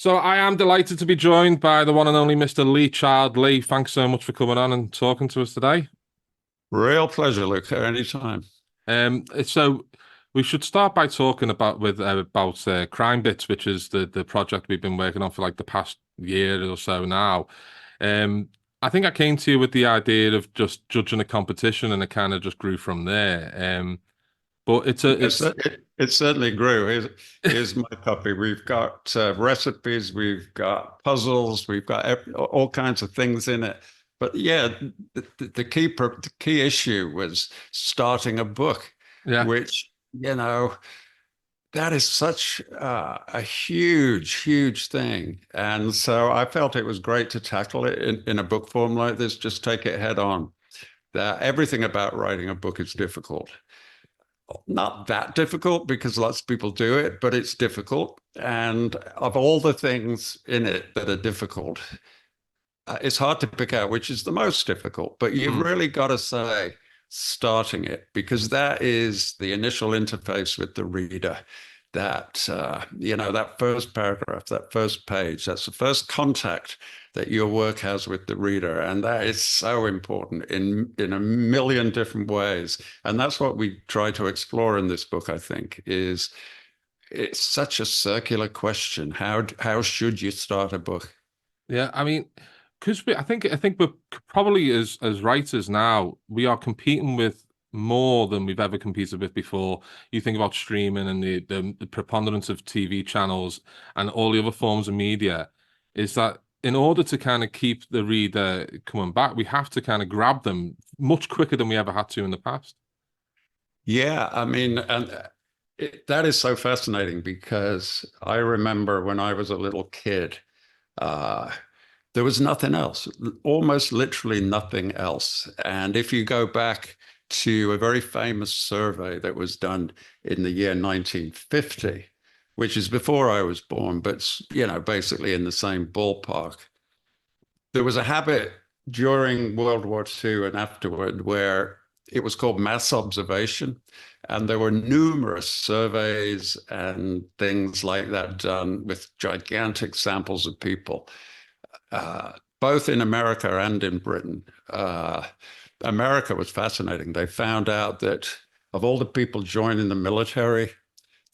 So I am delighted to be joined by the one and only Mr. Lee Child. Lee, thanks so much for coming on and talking to us today. Real pleasure, Luke. Anytime. So we should start by talking about Crimebits, which is the project we've been working on for like the past year or so now. Um, I think I came to you with the idea of just judging a competition, and it kind of just grew from there. But Yes, it certainly grew. Here's my copy. We've got recipes, we've got puzzles, we've got all kinds of things in it. But yeah, the key issue was starting a book, yeah. which, that is such a huge thing. And so I felt it was great to tackle it in a book form like this, just take it head on. That everything about writing a book is difficult. Not that difficult because lots of people do it, but it's difficult. And of all the things in it that are difficult, it's hard to pick out which is the most difficult. But you've Mm. really got to say starting it, because that is the initial interface with the reader. That first paragraph, that first page, that's the first contact that your work has with the reader. And that is so important in a million different ways. And that's what we try to explore in this book, I think, is it's such a circular question. How should you start a book? Yeah, I mean, because I think we're probably as writers now, we are competing with more than we've ever competed with before. You think about streaming and the preponderance of TV channels and all the other forms of media, is that in order to kind of keep the reader coming back, we have to kind of grab them much quicker than we ever had to in the past. Yeah, I mean, that is so fascinating because I remember when I was a little kid, uh, there was nothing else, almost literally nothing else. And if you go back to a very famous survey that was done in the year 1950, which is before I was born, but basically in the same ballpark, there was a habit during World War II and afterward where it was called mass observation. And there were numerous surveys and things like that done with gigantic samples of people, both in America and in Britain. America was fascinating. They found out that of all the people joining the military,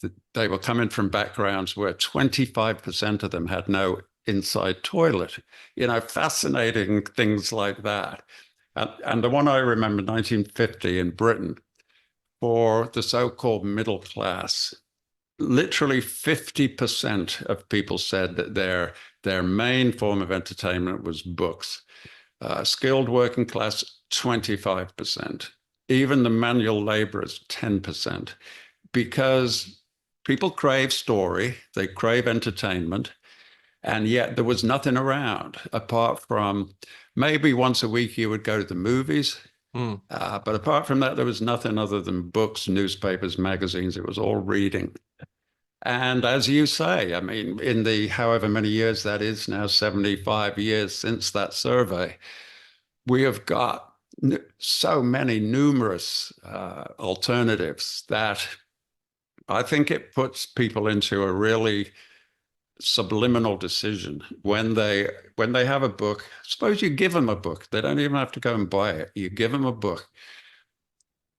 that they were coming from backgrounds where 25% of them had no inside toilet. Fascinating things like that. And the one I remember, 1950 in Britain, for the so-called middle class, literally 50% of people said that their main form of entertainment was books. Skilled working class, 25%. Even the manual laborers, 10%. Because people crave story, they crave entertainment, and yet there was nothing around apart from maybe once a week you would go to the movies. Mm. But apart from that, there was nothing other than books, newspapers, magazines. It was all reading. And as you say, I mean, in the however many years that is now, 75 years since that survey, we have got so many numerous alternatives that I think it puts people into a really subliminal decision when they have a book. Suppose you give them a book. They don't even have to go and buy it. You give them a book.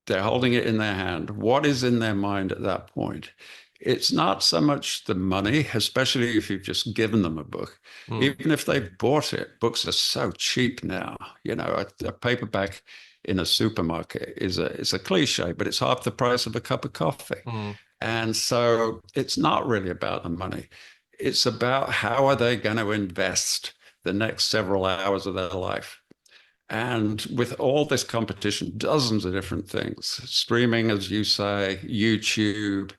They're holding it in their hand. What is in their mind at that point? It's not so much the money, especially if you've just given them a book. Mm. Even if they've bought it, books are so cheap now. A paperback in a supermarket is a cliche, but it's half the price of a cup of coffee. Mm. And so it's not really about the money. It's about how are they going to invest the next several hours of their life. And with all this competition, dozens of different things, streaming, as you say, YouTube,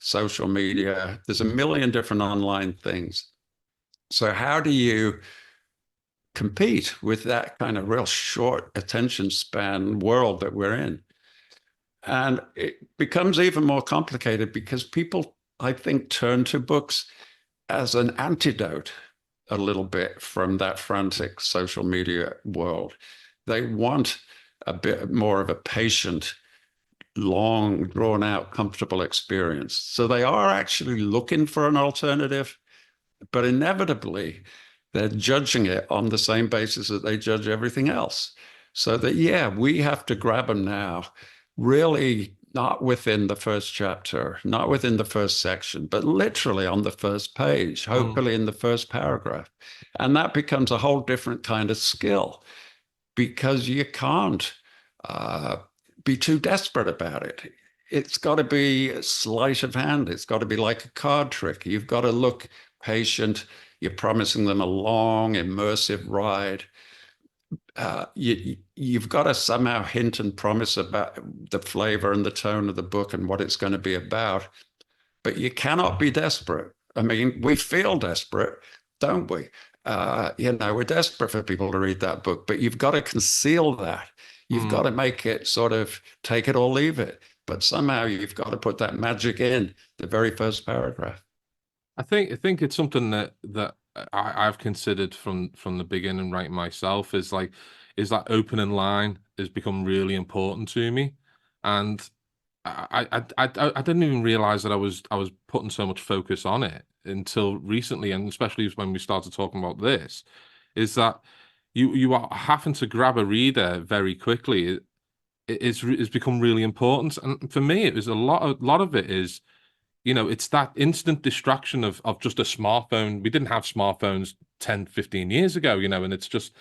social media, there's a million different online things. So how do you compete with that kind of real short attention span world that we're in? And it becomes even more complicated because people, I think, turn to books as an antidote a little bit from that frantic social media world. They want a bit more of a patient, long, drawn out, comfortable experience. So they are actually looking for an alternative, but inevitably they're judging it on the same basis that they judge everything else. So that, yeah, we have to grab them now, really not within the first chapter, not within the first section, but literally on the first page, Mm, hopefully in the first paragraph. And that becomes a whole different kind of skill because you can't uh, be too desperate about it. It's got to be sleight of hand. It's got to be like a card trick. You've got to look patient. You're promising them a long, immersive ride. You've got to somehow hint and promise about the flavor and the tone of the book and what it's going to be about. But you cannot be desperate. I mean, we feel desperate, don't we? We're desperate for people to read that book, but you've got to conceal that. You've got mm. to make it sort of take it or leave it. But somehow you've got to put that magic in the very first paragraph. I think it's something that I've considered from the beginning, right myself, is that opening line has become really important to me, and I didn't even realize that I was putting so much focus on it until recently, and especially when we started talking about this, is that you are having to grab a reader very quickly. It's become really important, and for me, it was a lot of it is, it's that instant distraction of just a smartphone. We didn't have smartphones 10, 15 years ago, and it's just,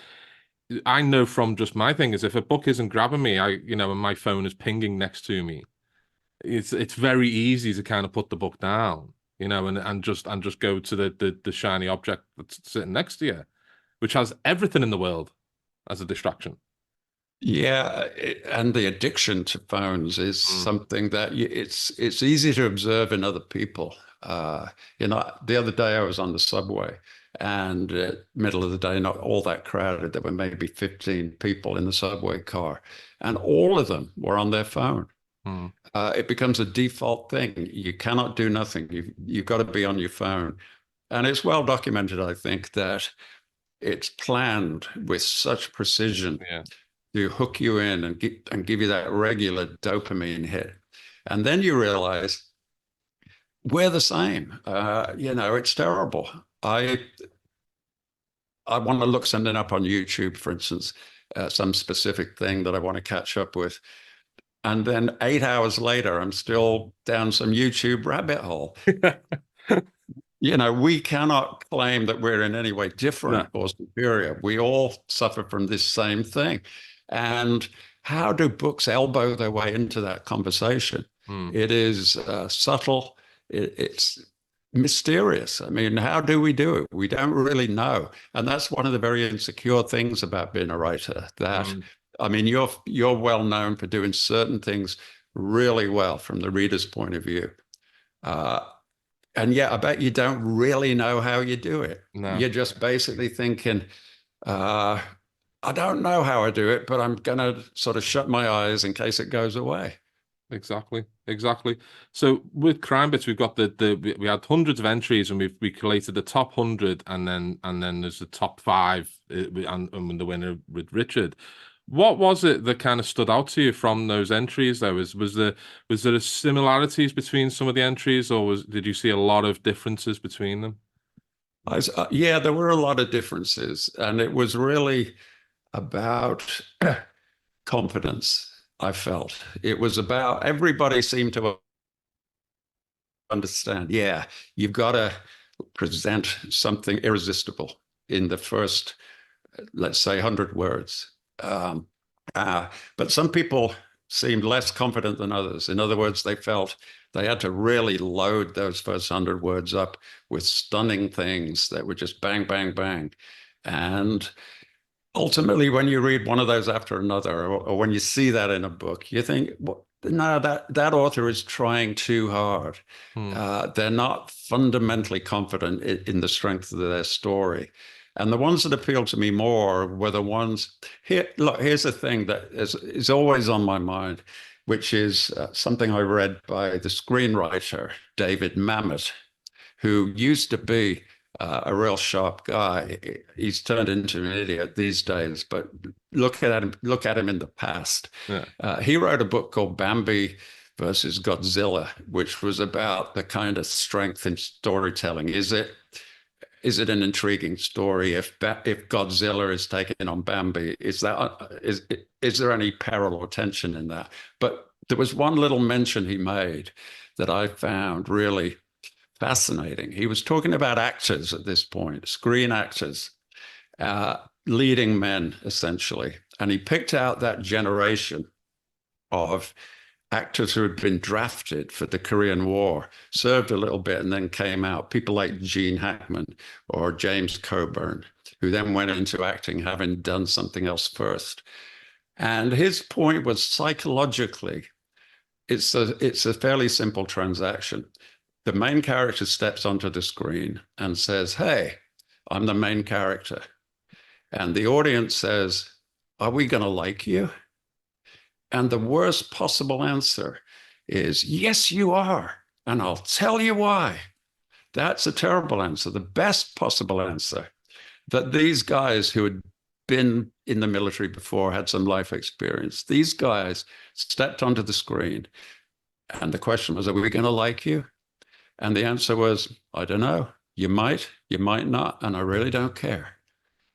I know from just my thing is if a book isn't grabbing me, and my phone is pinging next to me, it's very easy to kind of put the book down, and just go to the shiny object that's sitting next to you, which has everything in the world as a distraction. Yeah, and the addiction to phones is Mm, something that it's easy to observe in other people. The other day I was on the subway, and middle of the day, not all that crowded. There were maybe 15 people in the subway car, and all of them were on their phone. mm, It becomes a default thing. You cannot do nothing. You've got to be on your phone, and it's well documented, I think, that it's planned with such precision yeah. to hook you in and give you that regular dopamine hit. And then you realize we're the same. It's terrible. I want to look something up on YouTube, for instance, some specific thing that I want to catch up with. And then 8 hours later, I'm still down some YouTube rabbit hole. We cannot claim that we're in any way No. different or superior. We all suffer from this same thing. And how do books elbow their way into that conversation? Mm, It is subtle, it's mysterious. I mean, how do we do it? We don't really know. And that's one of the very insecure things about being a writer, that, mm. I mean, you're well known for doing certain things really well from the reader's point of view. Uh, and yet, I bet you don't really know how you do it. No. You're just basically thinking, uh, I don't know how I do it, but I'm going to sort of shut my eyes in case it goes away. Exactly, exactly. So with Crimebits, we've got we had hundreds of entries, and we collated the top 100, and then there's the top five, and the winner with Richard. What was it that kind of stood out to you from those entries? There was there similarities between some of the entries, or did you see a lot of differences between them? Yeah, there were a lot of differences, and it was really about confidence. I felt it was about everybody seemed to understand. Yeah, you've got to present something irresistible in the first, let's say, 100 words. Um, but some people seemed less confident than others. In other words, they felt they had to really load those first 100 words up with stunning things that were just bang, bang, bang. And ultimately, when you read one of those after another, or when you see that in a book, you think, well, no, that author is trying too hard. Hmm. They're not fundamentally confident in the strength of their story. And the ones that appealed to me more were the ones here. Look, here's the thing that is always on my mind, which is something I read by the screenwriter David Mamet, who used to be a real sharp guy. He's turned into an idiot these days, but look at him. Look at him in the past. Yeah. He wrote a book called Bambi versus Godzilla, which was about the kind of strength in storytelling. is it an intriguing story? If Godzilla is taking on Bambi, is there any peril or tension in that? But there was one little mention he made that I found really fascinating. He was talking about actors at this point, screen actors, leading men, essentially. And he picked out that generation of actors who had been drafted for the Korean War, served a little bit, and then came out. People like Gene Hackman or James Coburn, who then went into acting, having done something else first. And his point was psychologically, it's a fairly simple transaction. The main character steps onto the screen and says, "Hey, I'm the main character." And the audience says, "Are we going to like you?" And the worst possible answer is, "Yes, you are. And I'll tell you why." That's a terrible answer. The best possible answer, that these guys who had been in the military before, had some life experience, these guys stepped onto the screen. And the question was, "Are we going to like you?" And the answer was, "I don't know. You might not. And I really don't care."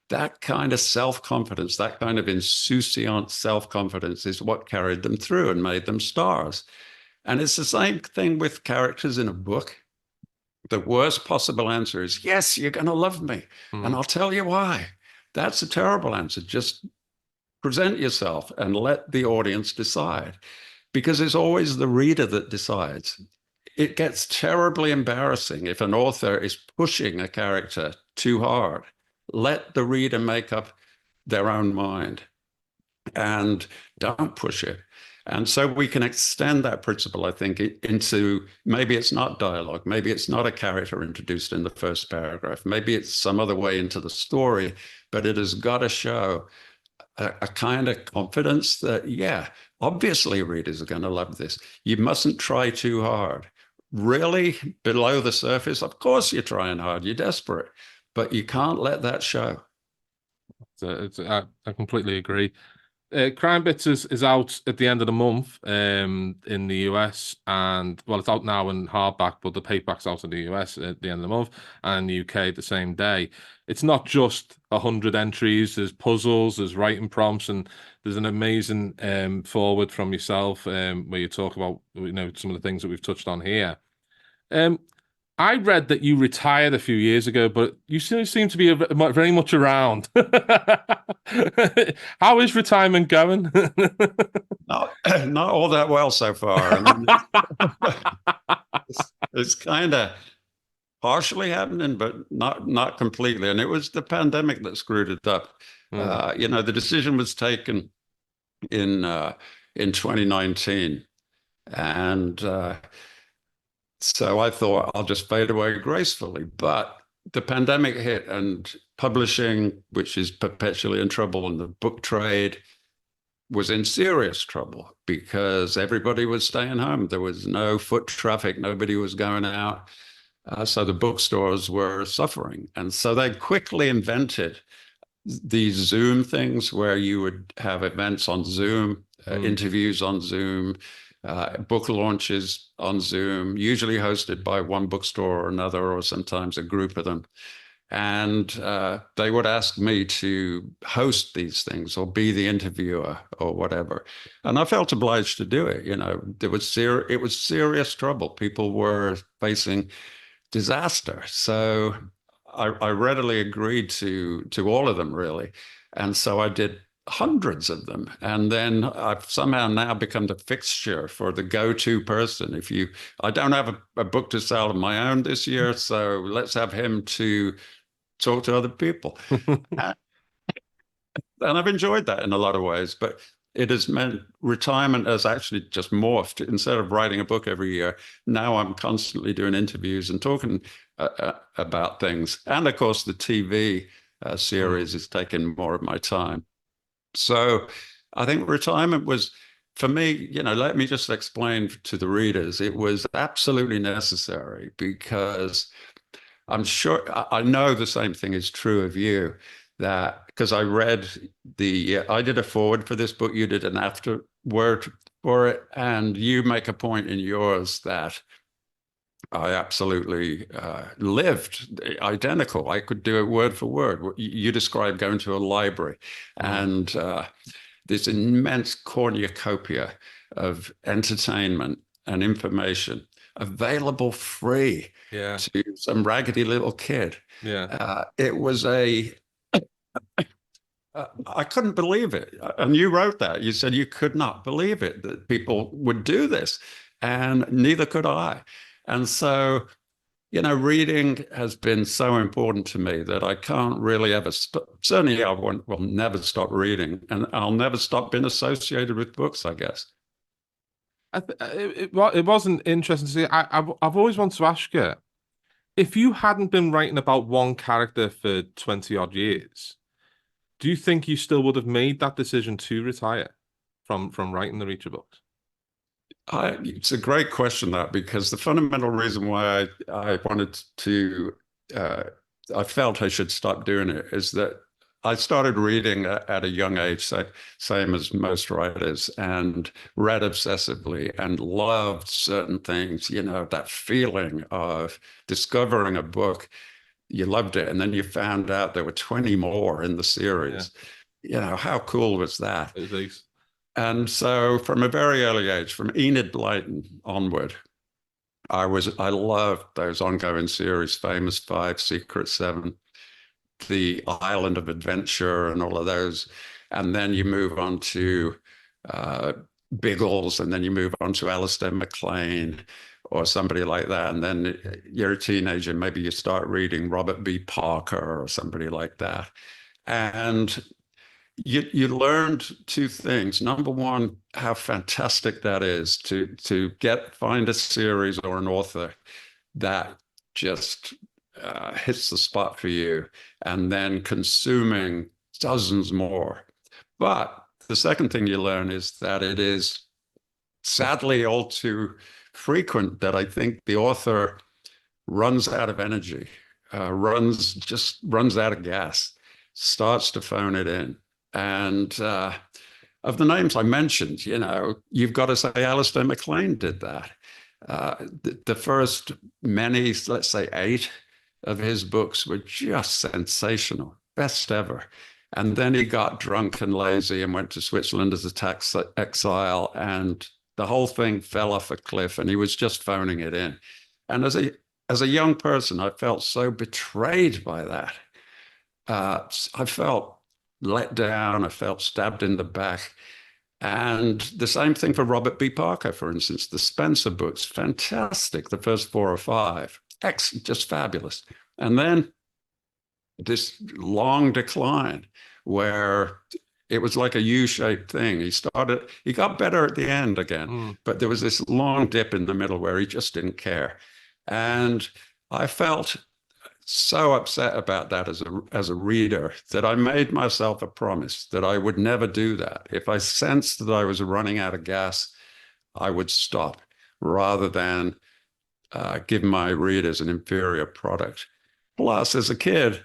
That kind of self-confidence, that kind of insouciant self-confidence is what carried them through and made them stars. And it's the same thing with characters in a book. The worst possible answer is, "Yes, you're going to love me. And I'll tell you why." That's a terrible answer. Just present yourself and let the audience decide, because it's always the reader that decides. It gets terribly embarrassing if an author is pushing a character too hard. Let the reader make up their own mind and don't push it. And so we can extend that principle, I think, into, maybe it's not dialogue, maybe it's not a character introduced in the first paragraph, maybe it's some other way into the story, but it has got to show a kind of confidence that, yeah, obviously readers are going to love this. You mustn't try too hard. Really, below the surface, of course you're trying hard, you're desperate, but you can't let that show. I completely agree. Crimebits is out at the end of the month in the US, and well, it's out now in hardback, but the paperback's out in the US at the end of the month, and in the UK the same day. It's not just 100 entries. There's puzzles, there's writing prompts, and there's an amazing forward from yourself where you talk about some of the things that we've touched on here. Um, I read that you retired a few years ago, but you still seem to be very much around. How is retirement going? Not all that well so far. I mean, it's kind of partially happening, but not completely. And it was the pandemic that screwed it up. The decision was taken in 2019, and so I thought I'll just fade away gracefully. But the pandemic hit, and publishing, which is perpetually in trouble, and the book trade was in serious trouble because everybody was staying home. There was no foot traffic. Nobody was going out. So the bookstores were suffering. And so they quickly invented these Zoom things where you would have events on Zoom, interviews on Zoom, book launches on Zoom, usually hosted by one bookstore or another, or sometimes a group of them. And they would ask me to host these things or be the interviewer or whatever. And I felt obliged to do it. It was serious trouble. People were facing disaster. So I readily agreed to all of them, really. And so I did hundreds of them. And then I've somehow now become the fixture for the go-to person. I don't have a book to sell of my own this year, so let's have him to talk to other people. And I've enjoyed that in a lot of ways, but it has meant retirement has actually just morphed. Instead of writing a book every year, now I'm constantly doing interviews and talking about things. And of course, the TV series is taking more of my time. So I think retirement was, for me, let me just explain to the readers, it was absolutely necessary because I'm sure, I know the same thing is true of you, that because I did a forward for this book, you did an afterword for it, and you make a point in yours that I absolutely lived identical. I could do it word for word. You described going to a library Mm. and this immense cornucopia of entertainment and information available free Yeah, to some raggedy little kid. yeah. It was I couldn't believe it. And you wrote that. You said you could not believe it that people would do this. And neither could I. And so, reading has been so important to me that I can't really ever stop. Certainly, I will never stop reading, and I'll never stop being associated with books, I guess. It wasn't interesting to see. I've always wanted to ask you if you hadn't been writing about one character for 20 odd years, do you think you still would have made that decision to retire from writing the Reacher books? It's a great question, that, because the fundamental reason why I wanted to, uh, I felt I should stop doing it is that I started reading at a young age, same as most writers, and read obsessively and loved certain things, that feeling of discovering a book, you loved it, and then you found out there were 20 more in the Yeah, series. How cool was that? it is. And so from a very early age, from Enid Blyton onward, I loved those ongoing series, Famous Five, Secret Seven, The Island of Adventure, and all of those. And then you move on to uh, Biggles, and then you move on to Alistair MacLean or somebody like that. And then you're a teenager, maybe you start reading Robert B. Parker or somebody like that. And you learned two things. Number one, how fantastic that is to find a series or an author that just hits the spot for you, and then consuming dozens more. But the second thing you learn is that it is sadly all too frequent that I think the author runs out of energy, runs out of gas, starts to phone it in. And of the names I mentioned, you've got to say Alistair MacLean did that. The first many, let's say eight of his books were just sensational, best ever. And then he got drunk and lazy and went to Switzerland as a tax exile, and the whole thing fell off a cliff, and he was just phoning it in. And as a young person, I felt so betrayed by that. I felt let down. I felt stabbed in the back. And the same thing for Robert B. Parker, for instance, the Spencer books, fantastic. The first four or five, just fabulous. And then this long decline where it was like a U-shaped thing. He got better at the end again, Mm. but there was this long dip in the middle where he just didn't care. And I felt so upset about that as a reader that I made myself a promise that I would never do that. If I sensed that I was running out of gas, I would stop rather than give my readers an inferior product. Plus, as a kid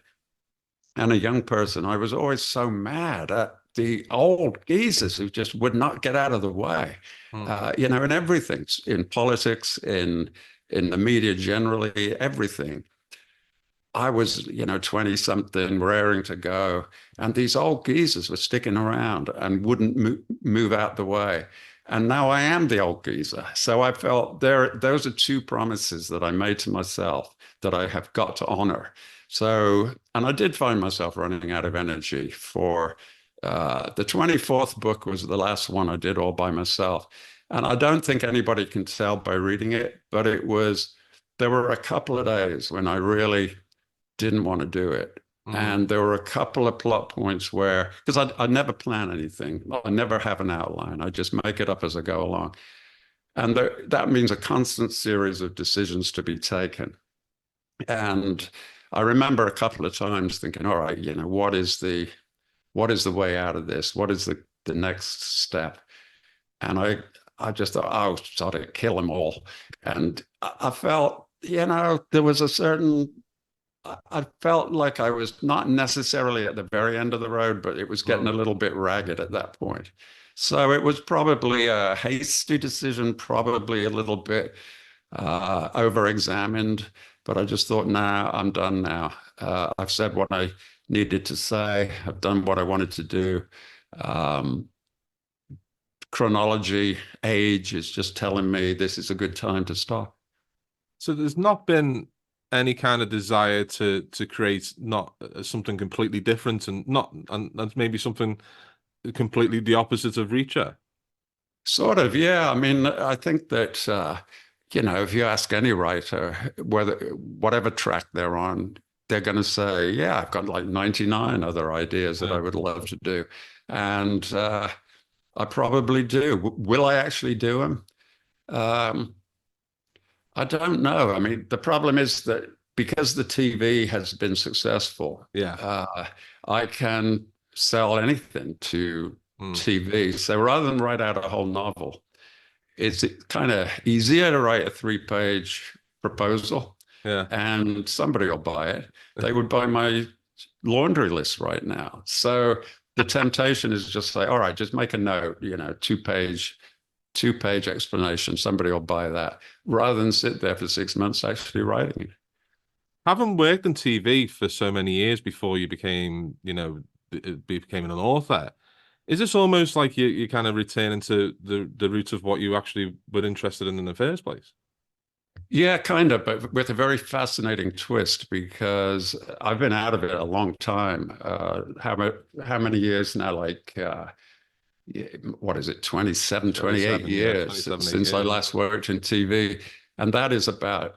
and a young person, I was always so mad at the old geezers who just would not get out of the way, Mm. in everything, in politics, in the media generally, everything. I was, 20 something, raring to go. And these old geezers were sticking around and wouldn't move out the way. And now I am the old geezer. So I felt those are two promises that I made to myself that I have got to honor. So, and I did find myself running out of energy for the 24th book was the last one I did all by myself. And I don't think anybody can tell by reading it, but there were a couple of days when I really didn't want to do it. Mm. And there were a couple of plot points where, because I never plan anything, I never have an outline, I just make it up as I go along. And that means a constant series of decisions to be taken. And I remember a couple of times thinking, all right, what is the way out of this? What is the next step? And I just thought, oh, sort of kill them all. And I felt, there was a certain I felt like I was not necessarily at the very end of the road, but it was getting a Mm. little bit ragged at that point. So it was probably a hasty decision, probably a little bit over-examined, but I just thought, nah, I'm done now. I've said what I needed to say. I've done what I wanted to do. Um, Chronology, age is just telling me this is a good time to stop. So there's not been any kind of desire to create not something completely different and not and maybe something completely the opposite of Reacher. Sort of, yeah. I mean, I think that if you ask any writer whether whatever track they're on, they're going to say, "Yeah, I've got like 99 other ideas that I Yeah. would love to do," and I probably do. Will I actually do them? Um, I don't know. I mean, the problem is that because the TV has been successful, Yeah. I can sell anything to Mm. TV. So rather than write out a whole novel, it's kind of easier to write a 3-page proposal Yeah. and somebody will buy it. They would buy my laundry list right now. So the temptation is just say, all right, just make a note, 2-page explanation. Somebody will buy that rather than sit there for 6 months actually writing it. Having worked in TV for so many years before you became, became an author, is this almost like you kind of returning to the roots of what you actually were interested in the first place? Yeah, kind of, but with a very fascinating twist because I've been out of it a long time. How many years now? Like, yeah, what is it, 27, 28 27, yeah, years 27, eight since I years. last worked in TV. And that is about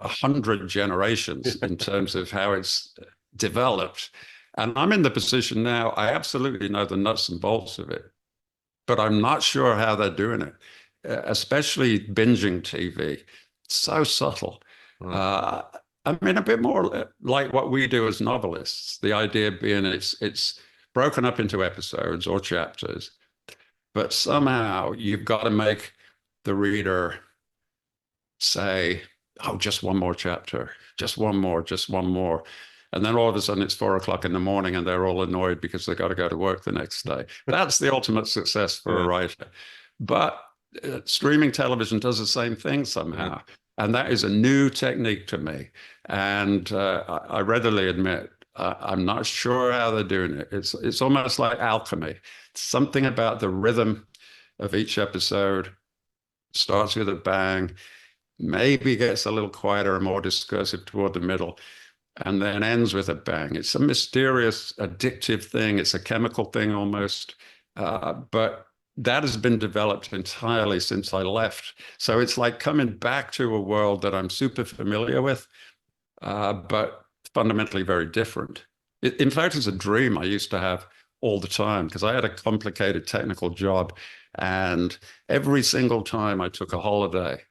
100 generations in terms of how it's developed. And I'm in the position now, I absolutely know the nuts and bolts of it, but I'm not sure how they're doing it, especially binging TV. So subtle. Right. Uh, I mean, a bit more like what we do as novelists. The idea being it's broken up into episodes or chapters, but somehow you've got to make the reader say, "Oh, just one more chapter, just one more, just one more." And then all of a sudden it's 4 o'clock in the morning and they're all annoyed because they've got to go to work the next day. That's the ultimate success for a Yeah. writer. But streaming television does the same thing Mm. somehow. And that is a new technique to me. And I readily admit, I'm not sure how they're doing it. It's almost like alchemy. Something about the rhythm of each episode starts with a bang, maybe gets a little quieter and more discursive toward the middle, and then ends with a bang. It's a mysterious, addictive thing. It's a chemical thing almost. But that has been developed entirely since I left. So it's like coming back to a world that I'm super familiar with, but fundamentally very different. In fact, it's a dream I used to have all the time because I had a complicated technical job. And every single time I took a holiday,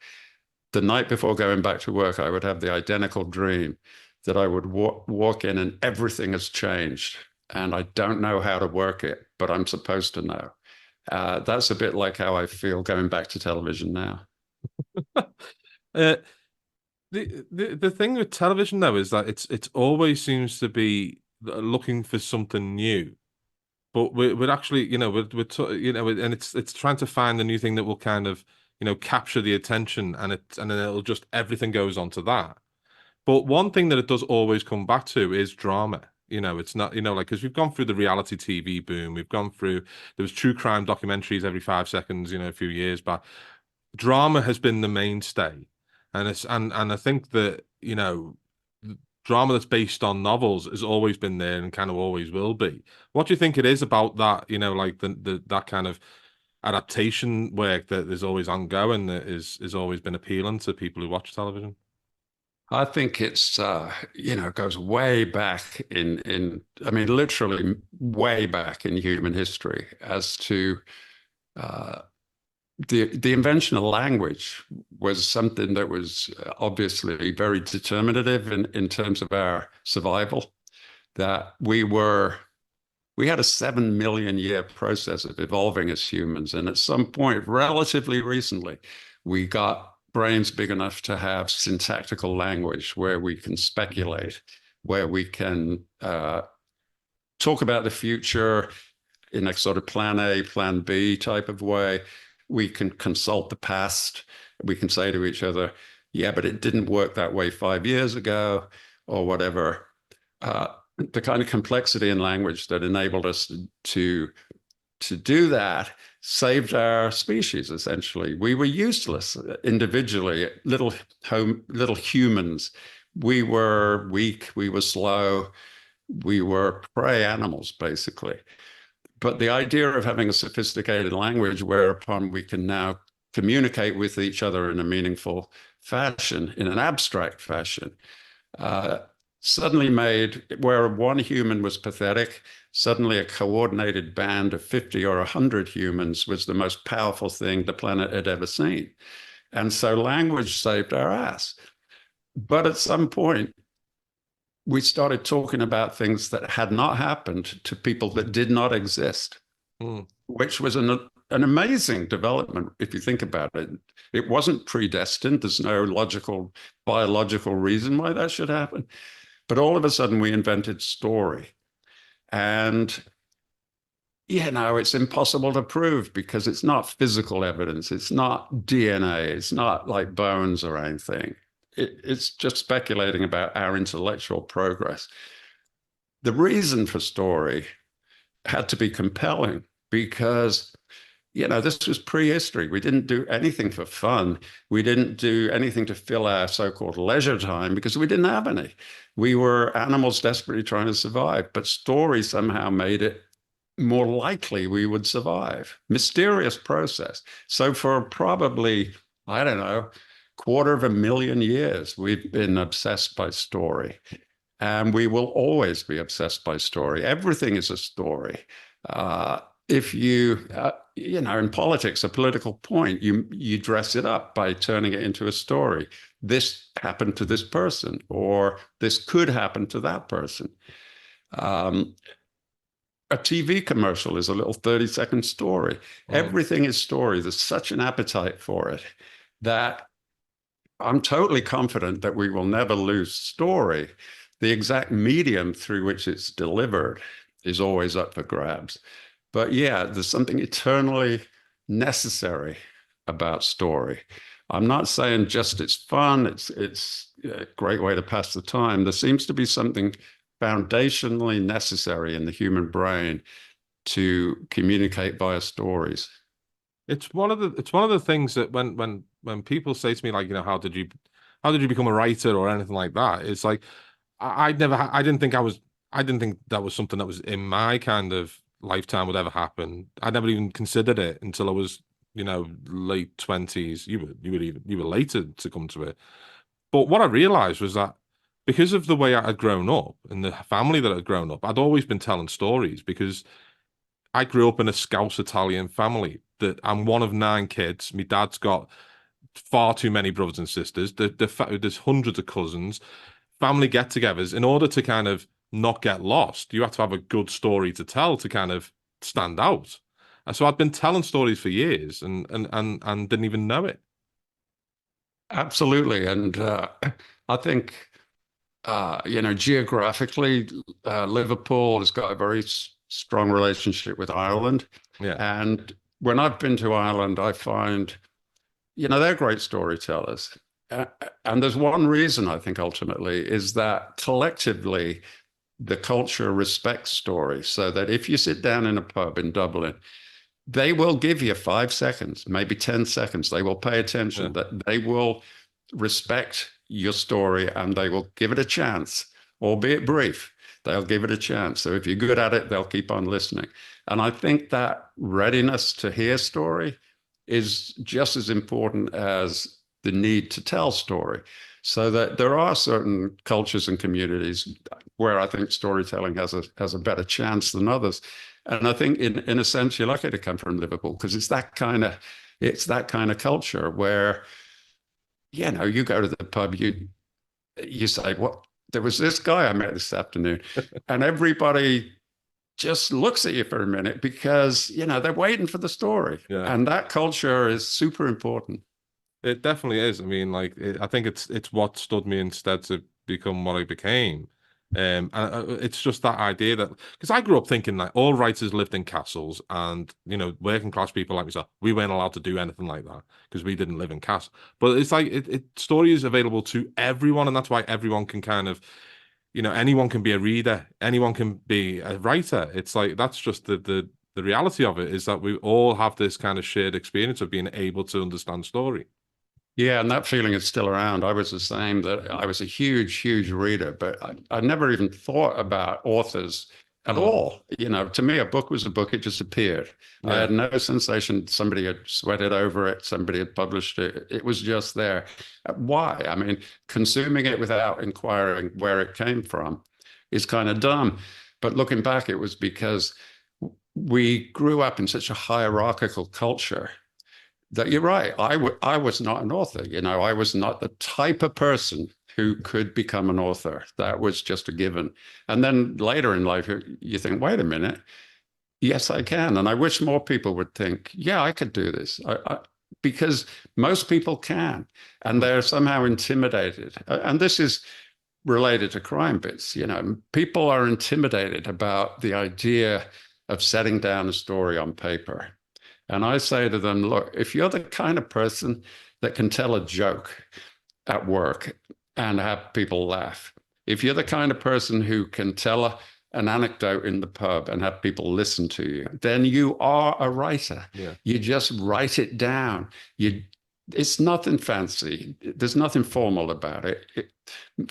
the night before going back to work, I would have the identical dream that I would walk in and everything has changed. And I don't know how to work it, but I'm supposed to know. That's a bit like how I feel going back to television now. Uh, the thing with television though is that it's always seems to be looking for something new. But we're actually, and it's trying to find the new thing that will kind of, capture the attention, and then it'll just everything goes on to that. But one thing that it does always come back to is drama. It's not, like because we've gone through the reality TV boom, we've gone through there was true crime documentaries every 5 seconds, a few years back. Drama has been the mainstay, and I think that drama that's based on novels has always been there and kind of always will be. What do you think it is about that, like the that kind of adaptation work that is always ongoing that is always been appealing to people who watch television? I think it's goes way back I mean literally way back in human history as to uh, the invention of language was something that was obviously very determinative in terms of our survival. That we had a 7 million year process of evolving as humans, and at some point, relatively recently, we got brains big enough to have syntactical language where we can speculate, where we can talk about the future in a sort of plan A, plan B type of way. We can consult the past. We can say to each other, yeah, but it didn't work that way 5 years ago or whatever. The kind of complexity in language that enabled us to do that saved our species, essentially. We were useless individually, little humans. We were weak, we were slow, we were prey animals, basically. But the idea of having a sophisticated language whereupon we can now communicate with each other in a meaningful fashion, in an abstract fashion, uh, suddenly made where one human was pathetic, suddenly a coordinated band of 50 or 100 humans was the most powerful thing the planet had ever seen. And so language saved our ass. But at some point, we started talking about things that had not happened to people that did not exist, which was an amazing development if you think about it. It wasn't predestined. There's no logical, biological reason why that should happen. But all of a sudden, we invented story. And, it's impossible to prove because it's not physical evidence. It's not DNA. It's not like bones or anything. It's just speculating about our intellectual progress. The reason for story had to be compelling because, this was prehistory. We didn't do anything for fun. We didn't do anything to fill our so-called leisure time because we didn't have any. We were animals desperately trying to survive, but story somehow made it more likely we would survive. Mysterious process. So for probably, I don't know, 250,000 years, we've been obsessed by story. And we will always be obsessed by story. Everything is a story. If you, in politics, a political point, you dress it up by turning it into a story. This happened to this person, or this could happen to that person. A TV commercial is a little 30-second story. Everything is story. There's such an appetite for it that I'm totally confident that we will never lose story. The exact medium through which it's delivered is always up for grabs. But yeah, there's something eternally necessary about story. I'm not saying just it's fun, it's a great way to pass the time. There seems to be something foundationally necessary in the human brain to communicate via stories. It's one of the things that when people say to me, like, how did you become a writer or anything like that? It's like I didn't think that was something that was in my kind of lifetime would ever happen. I never even considered it until I was, late 20s. You were later to come to it. But what I realized was that because of the way I had grown up and the family that I'd grown up, I'd always been telling stories because I grew up in a Scouse Italian family. That I'm one of 9 kids. My dad's got far too many brothers and sisters. There's hundreds of cousins. Family get-togethers. In order to kind of not get lost, you have to have a good story to tell to kind of stand out. And so I'd been telling stories for years and didn't even know it. Absolutely. And I think, geographically, Liverpool has got a very strong relationship with Ireland. Yeah. And when I've been to Ireland, I find, they're great storytellers. And there's one reason I think ultimately is that collectively the culture respects story. So that if you sit down in a pub in Dublin, they will give you 5 seconds, maybe 10 seconds. They will pay attention, that they will respect your story and they will give it a chance, albeit brief. They'll give it a chance. So if you're good at it, they'll keep on listening. And I think that readiness to hear story is just as important as the need to tell story. So that there are certain cultures and communities where I think storytelling has a better chance than others. And I think in a sense, you're lucky to come from Liverpool because it's that kind of culture where, you go to the pub, you say, what, there was this guy I met this afternoon, and everybody just looks at you for a minute because, they're waiting for the story. Yeah. And that culture is super important. It definitely is. I mean, like, I think it's what stood me instead to become what I became. And it's just that idea that because I grew up thinking like all writers lived in castles, and working class people like myself, we weren't allowed to do anything like that because we didn't live in castles. But it's like story is available to everyone, and that's why everyone can kind of, anyone can be a reader, anyone can be a writer. It's like that's just the reality of it is that we all have this kind of shared experience of being able to understand story. Yeah, and that feeling is still around. I was the same, that I was a huge, huge reader, but I never even thought about authors at Mm, all. To me, a book was a book, it just appeared. I yeah. had no sensation somebody had sweated over it, somebody had published it. It was just there. Why? I mean, consuming it without inquiring where it came from is kind of dumb. But looking back, it was because we grew up in such a hierarchical culture that you're right. I was not an author. I was not the type of person who could become an author. That was just a given. And then later in life, you think, wait a minute, yes, I can. And I wish more people would think, yeah, I could do this. Because most people can, and Mm, they're somehow intimidated. And this is related to Crimebits. People are intimidated about the idea of setting down a story on paper. And I say to them, look, if you're the kind of person that can tell a joke at work and have people laugh, if you're the kind of person who can tell an anecdote in the pub and have people listen to you, then you are a writer. yeah. You just write it down. It's nothing fancy. There's nothing formal about it.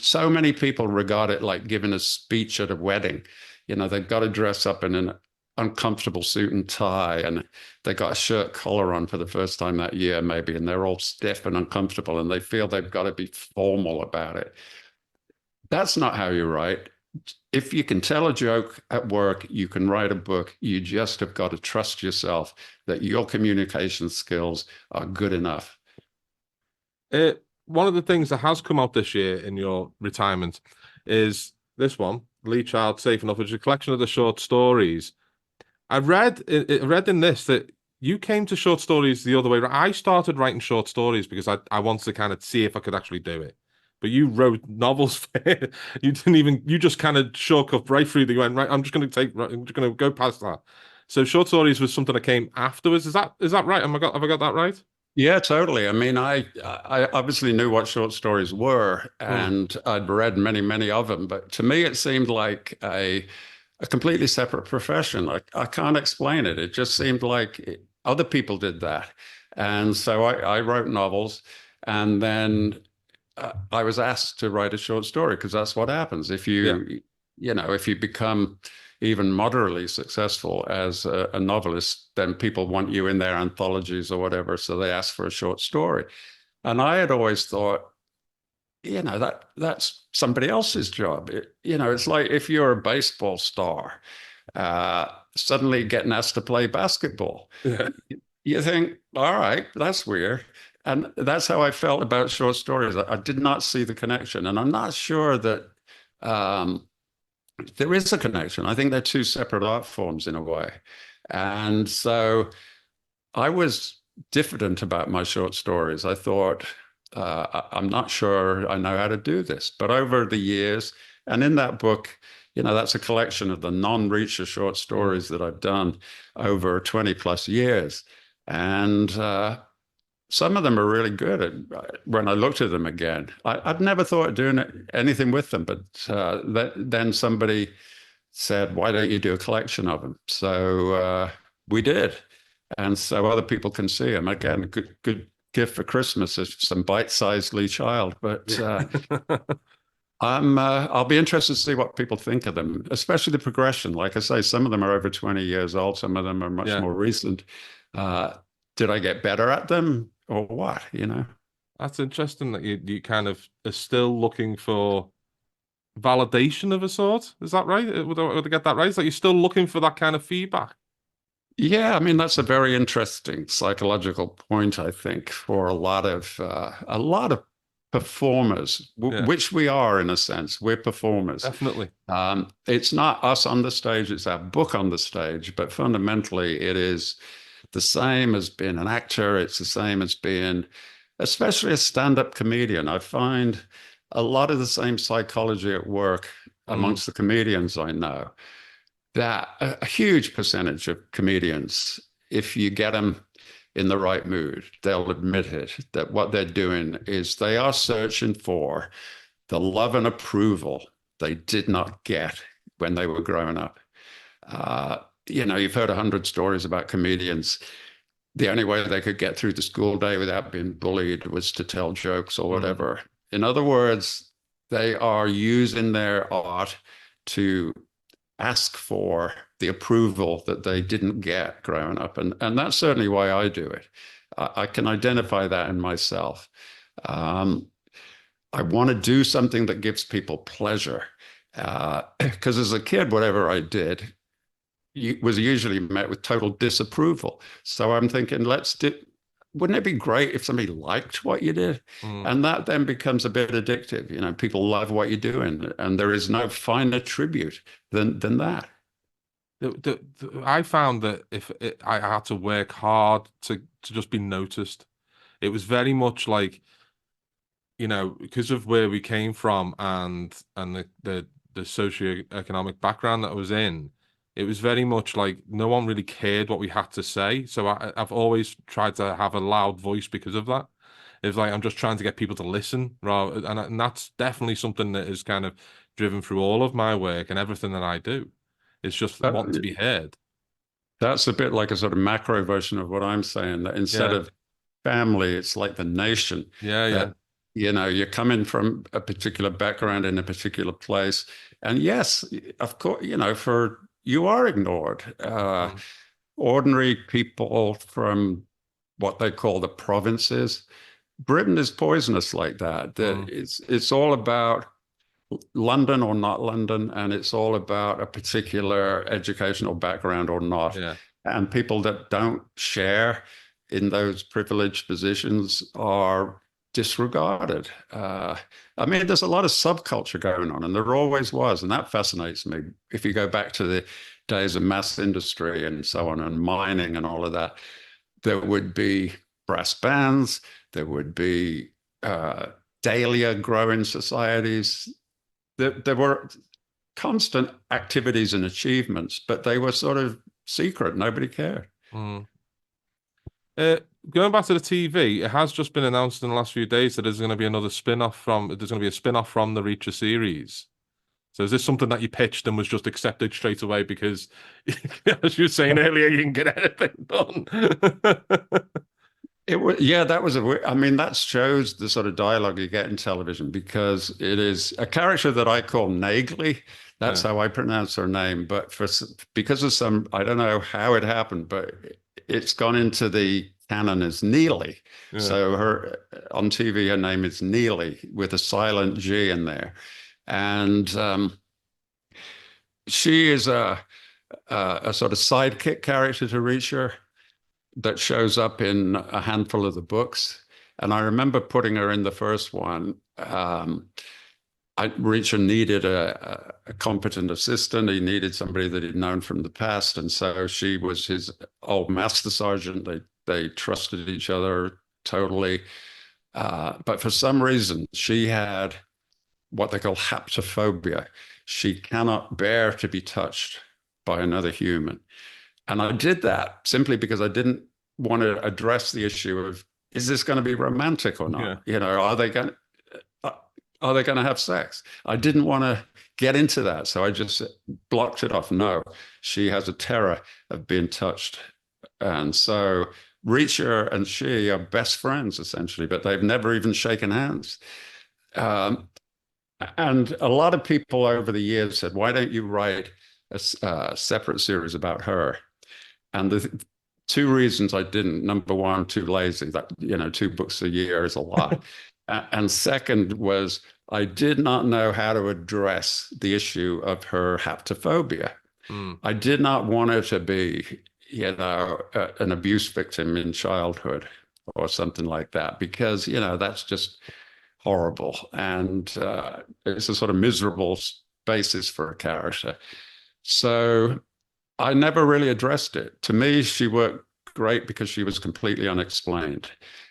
So many people regard it like giving a speech at a wedding. They've got to dress up in an uncomfortable suit and tie, and they got a shirt collar on for the first time that year, maybe, and they're all stiff and uncomfortable, and they feel they've got to be formal about it. That's not how you write. If you can tell a joke at work, you can write a book. You just have got to trust yourself that your communication skills are good enough. One of the things that has come out this year in your retirement is this one, Lee Child Safe Enough, which is a collection of the short stories. I read in this that you came to short stories the other way around. I started writing short stories because I wanted to kind of see if I could actually do it. But you wrote novels. You just kind of shook up right through. You went, right, I'm just going to go past that. So short stories was something that came afterwards. Is that right? Have I got that right? Yeah, totally. I mean, I obviously knew what short stories were, Mm, and I'd read many, many of them. But to me, it seemed like a completely separate profession. I can't explain it. It just seemed like other people did that. And so I wrote novels, and then I was asked to write a short story because that's what happens if yeah. if you become even moderately successful as a novelist, then people want you in their anthologies or whatever, so they ask for a short story. And I had always thought, that's somebody else's job. It's like if you're a baseball star, suddenly getting asked to play basketball. Yeah. You think, all right, that's weird. And that's how I felt about short stories. I did not see the connection. And I'm not sure that there is a connection. I think they're two separate art forms in a way. And so I was diffident about my short stories. I thought, I'm not sure I know how to do this. But over the years, and in that book, that's a collection of the non-Reacher short Mm, stories that I've done over 20 plus years. And some of them are really good. When I looked at them again, I'd never thought of doing anything with them, but then somebody said, "Why don't you do a collection of them?" So we did, and so other people can see them. Again, a good gift for Christmas is some bite-sized Lee Child. But yeah. I'll be interested to see what people think of them, especially the progression. Like I say, some of them are over 20 years old, some of them are much Yeah. more recent. Uh, did I get better at them or what? That's interesting that you kind of are still looking for validation of a sort. Is that right? Would I get that right? It's like you're still looking for that kind of feedback. Yeah, I mean that's a very interesting psychological point, I think, for a lot of performers, Yeah, which we are in a sense. We're performers. definitely. It's not us on the stage; it's our book on the stage. But fundamentally, it is the same as being an actor. It's the same as being, especially a stand-up comedian. I find a lot of the same psychology at work Mm. amongst the comedians I know, that a huge percentage of comedians, if you get them in the right mood, they'll admit it, that what they're doing is they are searching for the love and approval they did not get when they were growing up. Uh, you've heard 100 stories about comedians. The only way they could get through the school day without being bullied was to tell jokes or Mm. whatever. In other words, they are using their art to ask for the approval that they didn't get growing up. And that's certainly why I do it. I can identify that in myself. Um, I want to do something that gives people pleasure. Because as a kid, whatever I did was usually met with total disapproval. So I'm thinking, wouldn't it be great if somebody liked what you did? Mm. And that then becomes a bit addictive. People love what you're doing, and there is no finer tribute than that. I found that if I had to work hard to just be noticed, it was very much like, because of where we came from and the socioeconomic background that I was in, it was very much like no one really cared what we had to say. So I've always tried to have a loud voice because of that. It's like I'm just trying to get people to listen, rather, and that's definitely something that is kind of driven through all of my work and everything that I do. It's just That, wanting to be heard. that's a bit like a sort of macro version of what I'm saying, that instead Yeah, of family, it's like the nation, yeah, yeah. that, you're coming from a particular background in a particular place. And yes, of course, for you are ignored. Mm. Ordinary people from what they call the provinces. Britain is poisonous like that. That Mm. it's all about London or not London, and it's all about a particular educational background or not. Yeah. And people that don't share in those privileged positions are disregarded. I mean, there's a lot of subculture going on, and there always was, and that fascinates me. If you go back to the days of mass industry and so on, and mining and all of that, there would be brass bands, there would be dahlia growing societies. There were constant activities and achievements, but they were sort of secret. Nobody cared. Mm. Uh, Going back to the TV, it has just been announced in the last few days that there's going to be a spin-off from the Reacher series. So is this something that you pitched and was just accepted straight away because, as you were saying earlier, you can get anything done? It was, yeah, that was I mean, that shows the sort of dialogue you get in television, because it is a character that I call Nagley. That's Yeah, how I pronounce her name. But because of some, I don't know how it happened, but it's gone into the canon as Neely. yeah. So on TV, her name is Neely with a silent G in there. And she is a sort of sidekick character to Reacher that shows up in a handful of the books. And I remember putting her in the first one. Reacher needed a competent assistant. He needed somebody that he'd known from the past. And so she was his old master sergeant. They trusted each other totally. But for some reason, she had what they call haptophobia. She cannot bear to be touched by another human. And I did that simply because I didn't want to address the issue of, is this going to be romantic or Yeah. not? Are they going to have sex? I didn't want to get into that. So I just blocked it off. No, she has a terror of being touched. And so Reacher and she are best friends, essentially, but they've never even shaken hands. And a lot of people over the years said, why don't you write a separate series about her? And the two reasons I didn't: number one, too lazy. That 2 books a year is a lot. And second was I did not know how to address the issue of her haptophobia. Mm. I did not want her to be, an abuse victim in childhood or something like that, because that's just horrible, and it's a sort of miserable basis for a character. So I never really addressed it. To me, she worked great because she was completely unexplained.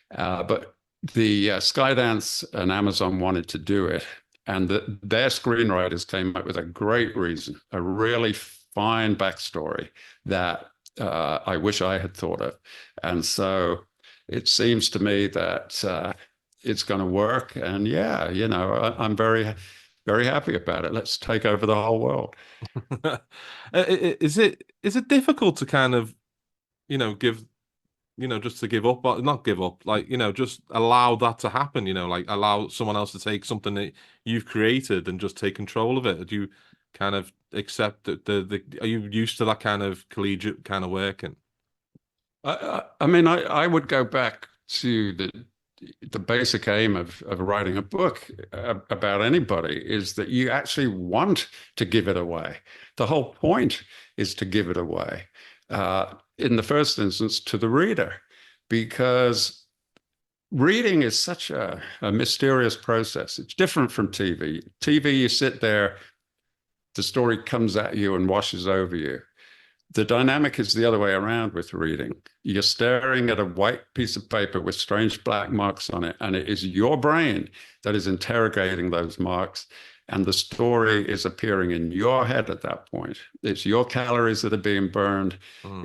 But the Skydance and Amazon wanted to do it. And their screenwriters came up with a great reason, a really fine backstory that I wish I had thought of. And so it seems to me that it's going to work. And yeah, I'm very, very happy about it. Let's take over the whole world. Is it difficult to kind of, give, just to give up, but not give up, like, just allow that to happen, like allow someone else to take something that you've created and just take control of it? Do you kind of accept that are you used to that kind of collegiate kind of working? I mean, I would go back to the basic aim of writing a book about anybody is that you actually want to give it away. The whole point is to give it away, in the first instance, to the reader, because reading is such a mysterious process. It's different from TV. TV, you sit there, the story comes at you and washes over you. The dynamic is the other way around with reading. You're staring at a white piece of paper with strange black marks on it, and it is your brain that is interrogating those marks, and the story is appearing in your head at that point. It's your calories that are being burned.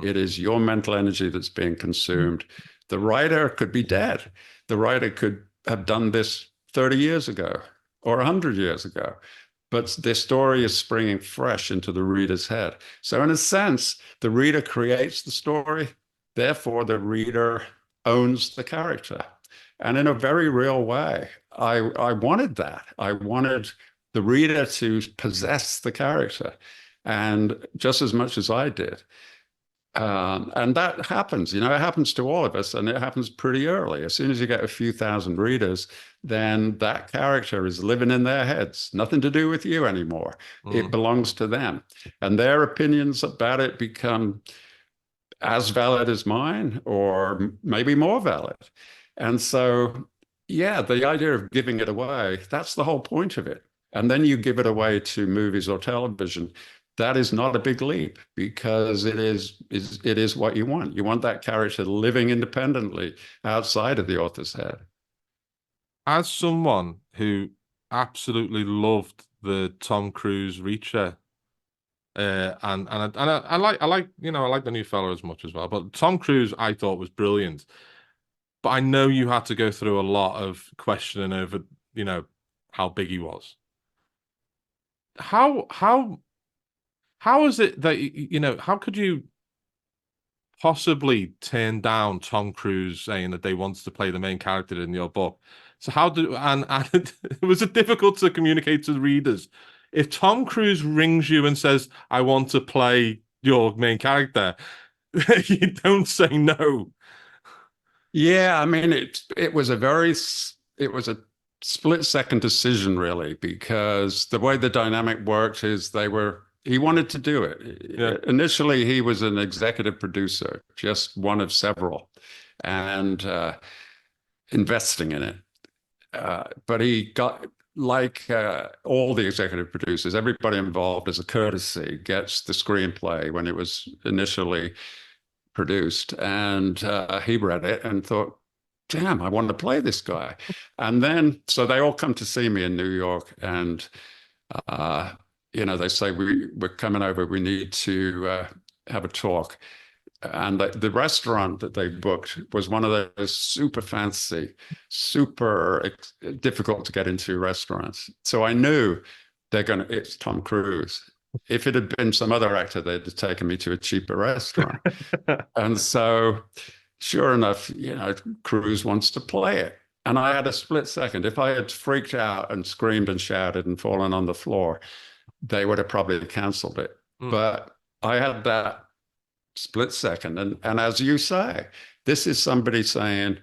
It is your mental energy that's being consumed. The writer could be dead. The writer could have done this 30 years ago or 100 years ago, but their story is springing fresh into the reader's head. So in a sense, the reader creates the story. Therefore, the reader owns the character. And in a very real way, I wanted that. I wanted the reader to possess the character, and just as much as I did. And that happens, it happens to all of us, and it happens pretty early. As soon as you get a few thousand readers, then that character is living in their heads. Nothing to do with you anymore. It belongs to them. And their opinions about it become as valid as mine, or maybe more valid. And so, yeah, the idea of giving it away, that's the whole point of it. And then you give it away to movies or television. That is not a big leap, because it is what you want. You want that character living independently outside of the author's head. As someone who absolutely loved the Tom Cruise Reacher, I like the new fella as much as well, but Tom Cruise I thought was brilliant. But I know you had to go through a lot of questioning over, how big he was. How is it that how could you possibly turn down Tom Cruise saying that they wanted to play the main character in your book? So how do and was it difficult to communicate to the readers? If Tom Cruise rings you and says, "I want to play your main character," you don't say no. Yeah, I mean, it was a split-second decision, really, because the way the dynamic worked is he wanted to do it. Yeah. Initially, he was an executive producer, just one of several, and investing in it. But he got, like all the executive producers, everybody involved as a courtesy gets the screenplay when it was initially produced. And he read it and thought, damn, I want to play this guy. And then, so they all come to see me in New York, and they say, we're coming over, we need to have a talk. And the restaurant that they booked was one of those super fancy, super difficult to get into restaurants. So I knew it's Tom Cruise. If it had been some other actor, they'd have taken me to a cheaper restaurant. And so, sure enough, Cruise wants to play it. And I had a split second. If I had freaked out and screamed and shouted and fallen on the floor, they would have probably canceled it. But I had that split second. And as you say, this is somebody saying,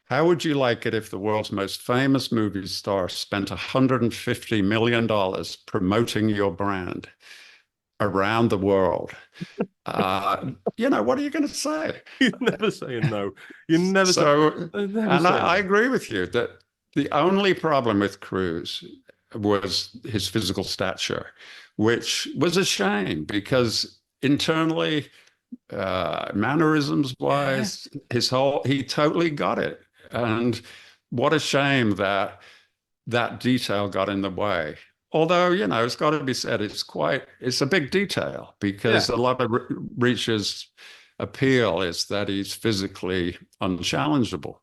how would you like it if the world's most famous movie star spent $150 million promoting your brand around the world? What are you going to say? You're never saying no. You never so, never and I agree with you that the only problem with Cruise was his physical stature, which was a shame, because internally, mannerisms wise, he totally got it. And what a shame that that detail got in the way. Although, it's got to be said, it's a big detail because Yeah. a lot of Reacher's appeal is that he's physically unchallengeable.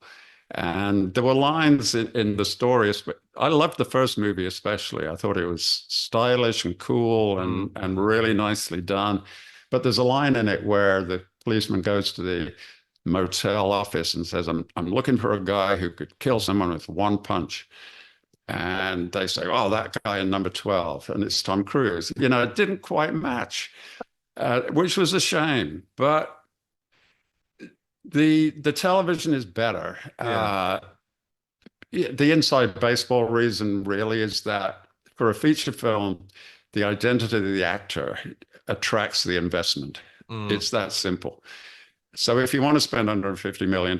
And there were lines in the story. I loved the first movie especially. I thought it was stylish and cool Mm. and really nicely done. But there's a line in it where the policeman goes to the motel office and says, I'm looking for a guy who could kill someone with one punch. And they say, oh, that guy in number 12, and it's Tom Cruise. It didn't quite match, which was a shame. But the television is better. Yeah. The inside baseball reason really is that for a feature film, the identity of the actor attracts the investment. Mm. It's that simple. So if you want to spend $150 million,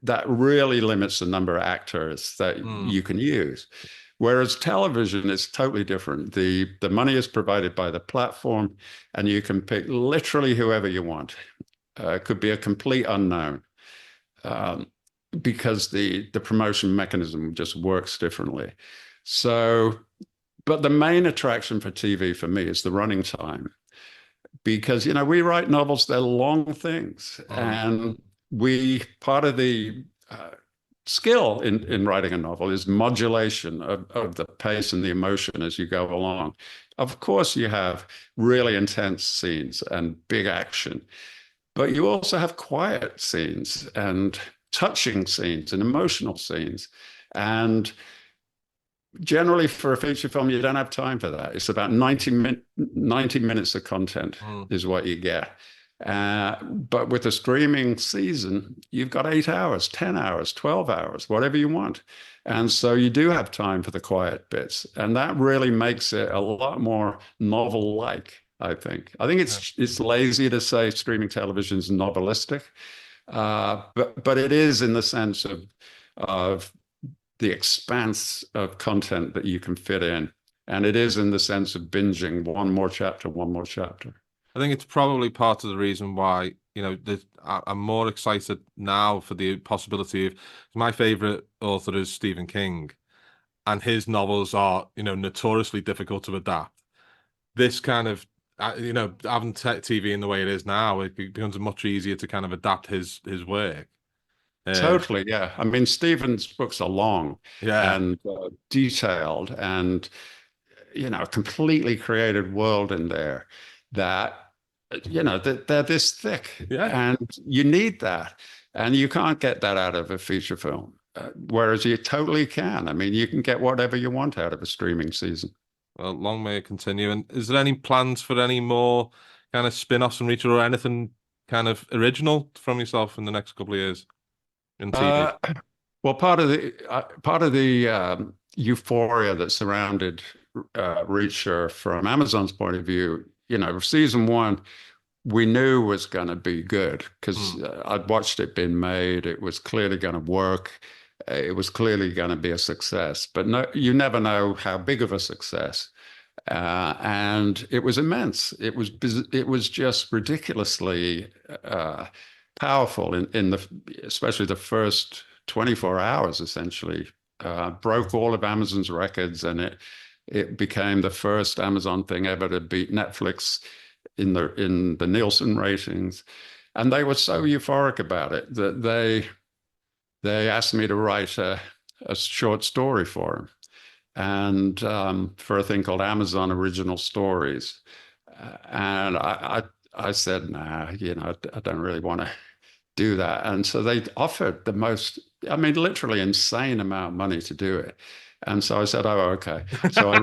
that really limits the number of actors that you can use. Whereas television is totally different. The money is provided by the platform, and you can pick literally whoever you want. It could be a complete unknown, because the promotion mechanism just works differently. So, but the main attraction for TV for me is the running time, because we write novels, they're long things, and part of the skill in writing a novel is modulation of the pace and the emotion as you go along. Of course, you have really intense scenes and big action, but you also have quiet scenes and touching scenes and emotional scenes. And generally for a feature film, you don't have time for that. It's about 90 minutes of content is what you get. But with a streaming season, you've got 8 hours, 10 hours, 12 hours, whatever you want. And so you do have time for the quiet bits. And that really makes it a lot more novel-like, I think. I think it's lazy to say streaming television is novelistic, but it is in the sense of the expanse of content that you can fit in. And it is in the sense of binging one more chapter, one more chapter. I think it's probably part of the reason why, I'm more excited now for the possibility of, my favorite author is Stephen King, and his novels are, notoriously difficult to adapt. This kind of, having TV in the way it is now, it becomes much easier to kind of adapt his work. Totally, yeah. I mean, Stephen's books are long and detailed, and a completely created world in there that they're this thick, and you need that, and you can't get that out of a feature film, whereas you totally can. I mean, you can get whatever you want out of a streaming season. Well, long may it continue. And is there any plans for any more kind of spin-offs and Reacher, or anything kind of original from yourself in the next couple of years in TV? Well, part of the euphoria that surrounded Reacher from Amazon's point of view, season 1, we knew was going to be good because I'd watched it being made. It was clearly going to work. It was clearly going to be a success. But no, you never know how big of a success. And it was immense. It was just ridiculously powerful especially the first 24 hours. Essentially, broke all of Amazon's records, and it became the first Amazon thing ever to beat Netflix in the Nielsen ratings. And they were so euphoric about it that they asked me to write a short story for them, and for a thing called Amazon Original Stories. And I said, nah, I don't really want to do that. And so they offered the most, I mean, literally insane amount of money to do it. And so I said, oh, okay. So I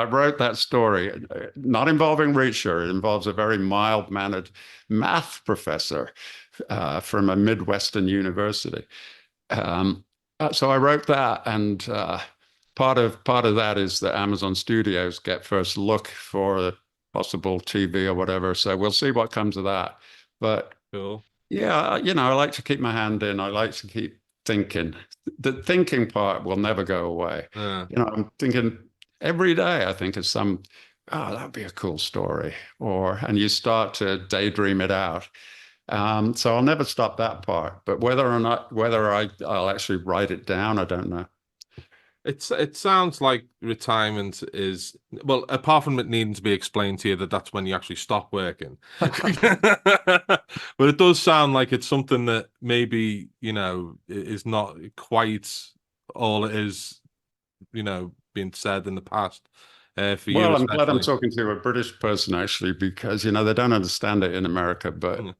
wrote that story, not involving Reacher. It involves a very mild-mannered math professor from a Midwestern university. So I wrote that, and part of that is that Amazon Studios get first look for a possible TV or whatever. So we'll see what comes of that. But Cool. yeah, I like to keep my hand in. I like to keep thinking. The thinking part will never go away. I'm thinking every day. I think of oh, that'd be a cool story, and you start to daydream it out. So I'll never stop that part. But whether I'll actually write it down, I don't know. it sounds like retirement is, well, apart from it needing to be explained to you that that's when you actually stop working. But it does sound like it's something that maybe, is not quite all it is, being said in the past, for you Well, I'm glad I'm especially. talking to a British person actually, because they don't understand it in America. But Mm,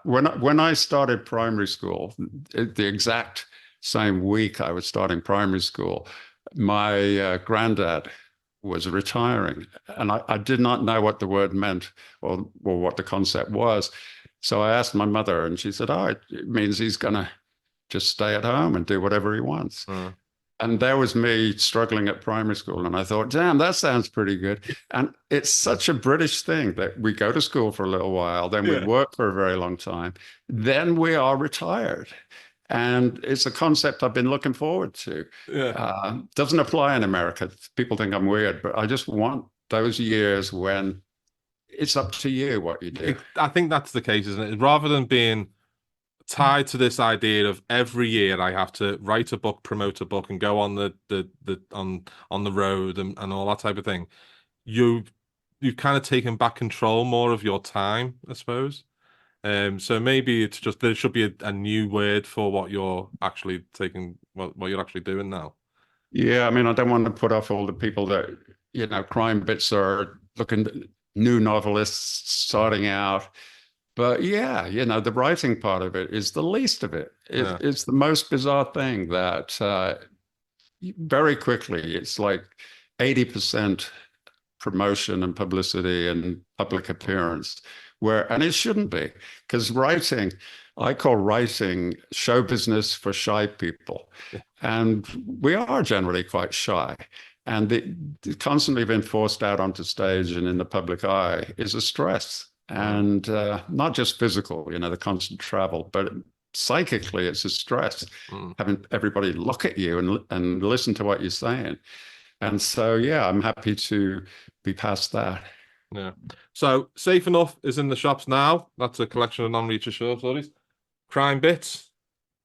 when I started primary school, the exact same week I was starting primary school, my granddad was retiring, and I did not know what the word meant or what the concept was. So I asked my mother, and she said, "Oh, it means he's going to just stay at home and do whatever he wants." mm, And there was me struggling at primary school. And I thought, damn, that sounds pretty good. And it's such a British thing that we go to school for a little while, then we yeah, work for a very long time, then we are retired. And it's a concept I've been looking forward to. yeah. Doesn't apply in America. People think I'm weird, but I just want those years when it's up to you what you do. I think that's the case, isn't it? Rather than being tied to this idea of every year I have to write a book, promote a book, and go on the on the road and all that type of thing. You've kind of taken back control more of your time, I suppose. So maybe it's just there should be a new word for what you're actually taking, what you're actually doing now. Yeah, I mean, I don't want to put off all the people that, Crimebits are looking new novelists starting out. But yeah, the writing part of it is the least of it. Yeah, It's the most bizarre thing that very quickly it's like 80% promotion and publicity and public appearance, and it shouldn't be, because I call writing show business for shy people. yeah, And we are generally quite shy. And constantly being forced out onto stage and in the public eye is a stress. mm, And not just physical, the constant travel, but psychically, it's a stress mm, having everybody look at you and listen to what you're saying. And so, yeah, I'm happy to be past that. yeah. So Safe Enough is in the shops now. That's a collection of non-Reacher short stories. Crime Bits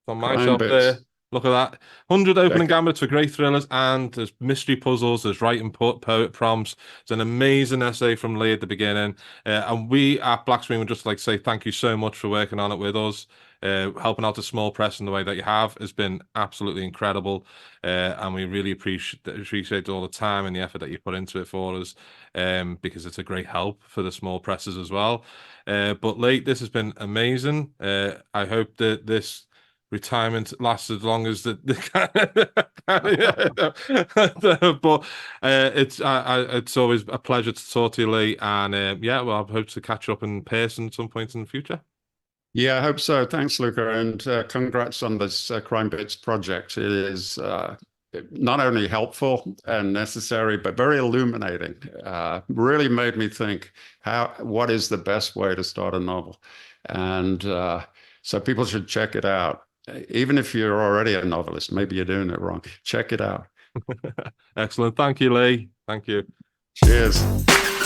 on my Crime shelf there. bits. Look at that. 100 opening Check. gambits for great thrillers, and there's mystery puzzles, there's writing poet prompts. It's an amazing essay from Lee at the beginning. And we at Black Screen would just like to say thank you so much for working on it with us. Helping out the small press in the way that you have has been absolutely incredible. And we really appreciate all the time and the effort that you put into it for us, because it's a great help for the small presses as well. But Lee, this has been amazing. I hope that this retirement lasts as long as but it's always a pleasure to talk to you, Lee, and yeah, well, I hope to catch up in person at some point in the future. Yeah, I hope so. Thanks, Luca. And congrats on this Crime Bits project. It is not only helpful and necessary, but very illuminating. Really made me think what is the best way to start a novel? And so people should check it out. Even if you're already a novelist, maybe you're doing it wrong. Check it out. Excellent. Thank you, Lee. Thank you. Cheers.